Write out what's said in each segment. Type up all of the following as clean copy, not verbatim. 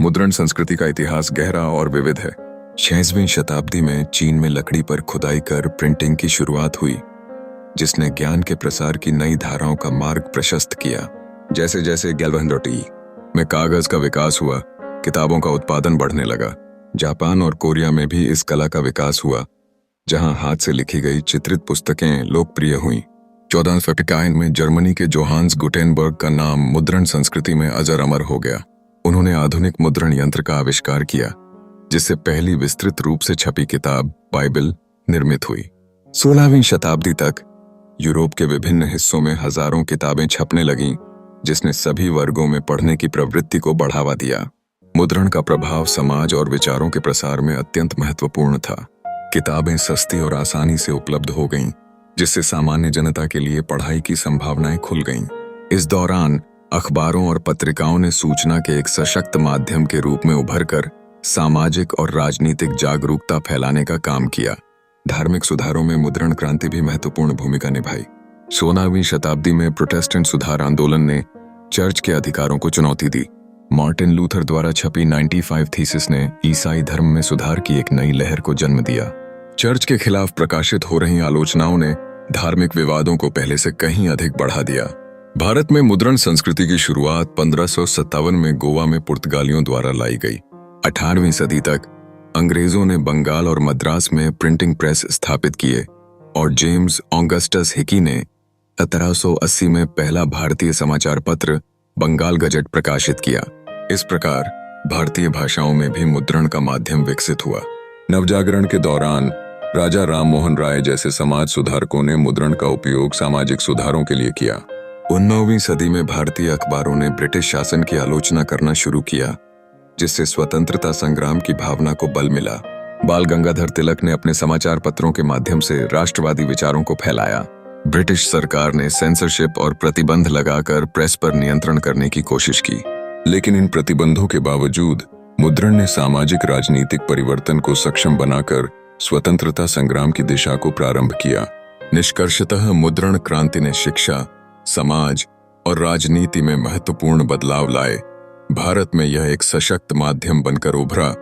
मुद्रण संस्कृति का इतिहास गहरा और विविध है। 6वीं शताब्दी में चीन में लकड़ी पर खुदाई कर प्रिंटिंग की शुरुआत हुई, जिसने ज्ञान के प्रसार की नई धाराओं का मार्ग प्रशस्त किया। जैसे जैसे गैल्वनरोटी में कागज का विकास हुआ, किताबों का उत्पादन बढ़ने लगा। जापान और कोरिया में भी इस कला का विकास हुआ, जहां हाथ से लिखी गई चित्रित पुस्तकें लोकप्रिय हुईं। 1451 में जर्मनी के जोहान्स गुटेनबर्ग का नाम मुद्रण संस्कृति में अजर अमर हो गया। उन्होंने आधुनिक मुद्रण यंत्र का आविष्कार किया, जिससे पहली विस्तृत रूप से छपी किताब बाइबल निर्मित हुई। 16वीं शताब्दी तक यूरोप के विभिन्न हिस्सों में हजारों किताबें छपने लगीं, जिसने सभी वर्गों में पढ़ने की प्रवृत्ति को बढ़ावा दिया। मुद्रण का प्रभाव समाज और विचारों के प्रसार में अत्यंत महत्वपूर्ण था। किताबें सस्ती और आसानी से उपलब्ध हो गईं, जिससे सामान्य जनता के लिए पढ़ाई की संभावनाएं खुल गईं। इस दौरान अखबारों और पत्रिकाओं ने सूचना के एक सशक्त माध्यम के रूप में उभरकर सामाजिक और राजनीतिक जागरूकता फैलाने का काम किया। धार्मिक सुधारों में मुद्रण क्रांति भी महत्वपूर्ण भूमिका निभाई। 16वीं शताब्दी में प्रोटेस्टेंट सुधार आंदोलन ने चर्च के अधिकारों को चुनौती दी। मार्टिन लूथर द्वारा छपी 95 थीसिस ने ईसाई धर्म में सुधार की एक नई लहर को जन्म दिया। चर्च के खिलाफ प्रकाशित हो रही आलोचनाओं ने धार्मिक विवादों को पहले से कहीं अधिक बढ़ा दिया। भारत में मुद्रण संस्कृति की शुरुआत 1557 में गोवा में पुर्तगालियों द्वारा लाई गई। 18वीं सदी तक अंग्रेजों ने बंगाल और मद्रास में प्रिंटिंग प्रेस स्थापित किए और जेम्स ऑगस्टस हिकी ने 1780 में पहला भारतीय समाचार पत्र बंगाल गजट प्रकाशित किया। इस प्रकार भारतीय भाषाओं में भी मुद्रण का माध्यम विकसित हुआ। नवजागरण के दौरान राजा राम मोहन राय जैसे समाज सुधारकों ने मुद्रण का उपयोग सामाजिक सुधारों के लिए किया। 19वीं सदी में भारतीय अखबारों ने ब्रिटिश शासन की आलोचना करना शुरू किया, जिससे स्वतंत्रता संग्राम की भावना को बल मिला। बाल गंगाधर तिलक ने अपने समाचार पत्रों के माध्यम से राष्ट्रवादी विचारों को फैलाया। ब्रिटिश सरकार ने सेंसरशिप और प्रतिबंध लगाकर प्रेस पर नियंत्रण करने की कोशिश की, लेकिन इन प्रतिबंधों के बावजूद मुद्रण ने सामाजिक राजनीतिक परिवर्तन को सक्षम बनाकर स्वतंत्रता संग्राम की दिशा को प्रारंभ किया। निष्कर्षतः मुद्रण क्रांति ने शिक्षा, समाज और राजनीति में महत्वपूर्ण बदलाव लाए। भारत में यह एक सशक्त माध्यम बनकर उभरा,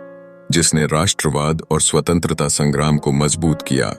जिसने राष्ट्रवाद और स्वतंत्रता संग्राम को मजबूत किया।